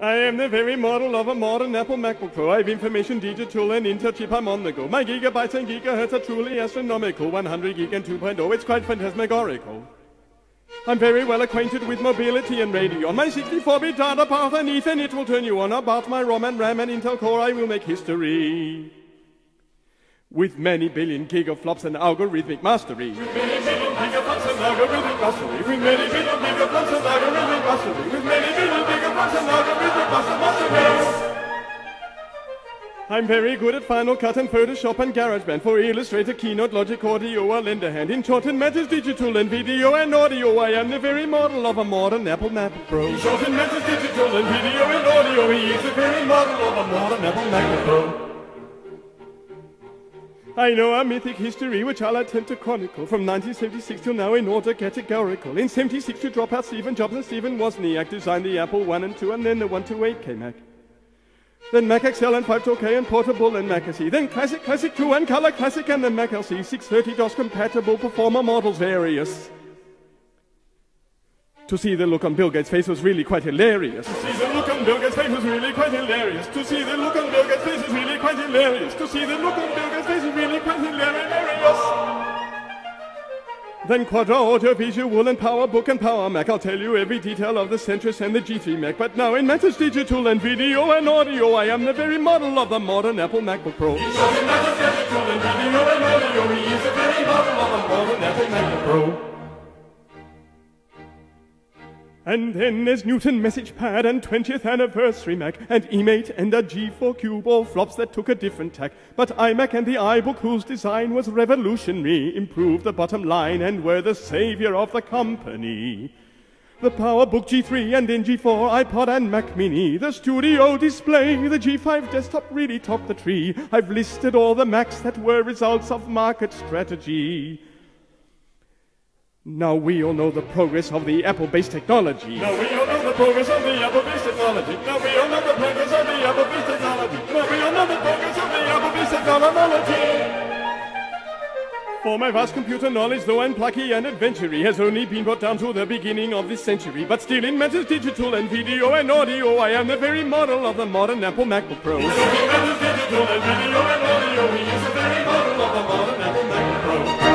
I am the very model of a modern Apple MacBook Pro. I have information, digital, and Intel chip. I'm on the go. My gigabytes and gigahertz are truly astronomical. 100 gig and 2.0, it's quite phantasmagorical. I'm very well acquainted with mobility and radio. On my 64-bit data path and Ethernet will turn you on. About my ROM and RAM and Intel Core, I will make history. With many billion gigaflops and algorithmic mastery. With many billion gigaflops and algorithmic mastery. With many billion gigaflops and algorithmic mastery. With many billion gigaflops and algorithmic mastery. I'm very good at Final Cut and Photoshop and GarageBand. For Illustrator, Keynote, Logic, Audio, or Lender Hand. In short, it matters digital and video and audio. I am the very model of a modern Apple MacBook Pro. In short, it matters digital and video and audio. He is the very model of a modern Apple MacBook Pro. I know a mythic history which I'll attempt to chronicle from 1976 till now in order categorical. In 76 to drop out Stephen Jobs and Stephen Wozniak designed the Apple I and II and then the 128K Mac. Then Mac XL and 512K and Portable and Mac SE. Then Classic, Classic 2 and Color Classic and then Mac LC. 630 DOS compatible performer models various. To see the look on Bill Gates' face was really quite hilarious. To see the look on Bill Gates' face was really quite hilarious. To see the look on Bill Gates' face was really quite hilarious. To see the look on Bill Gates' face was really quite hilarious. Then Quadro, Audio, Visual, and PowerBook and Power Mac. I'll tell you every detail of the Centris and the G3 Mac. But now in matters digital and video and audio, I am the very model of the modern Apple MacBook Pro. In matters digital and video and audio, he is the very model of the modern Apple MacBook Pro. And then there's Newton Message Pad and 20th Anniversary Mac and eMate and a G4 Cube, all flops that took a different tack. But iMac and the iBook, whose design was revolutionary, improved the bottom line and were the savior of the company. The PowerBook G3 and then G4, iPod and Mac Mini, the Studio Display, the G5 desktop really topped the tree. I've listed all the Macs that were results of market strategy. Now we all know the progress of the Apple-based technology. Now we all know the progress of the Apple-based technology. Now we all know the progress of the Apple-based technology. Now we all know the progress of the Apple-based technology. For my vast computer knowledge, though I'm plucky and adventurous, has only been brought down to the beginning of this century. But still in matters digital and video and audio, I am the very model of the modern Apple MacBook Pro. So in matters digital and video and audio, he is the very model of the modern Apple MacBook Pro.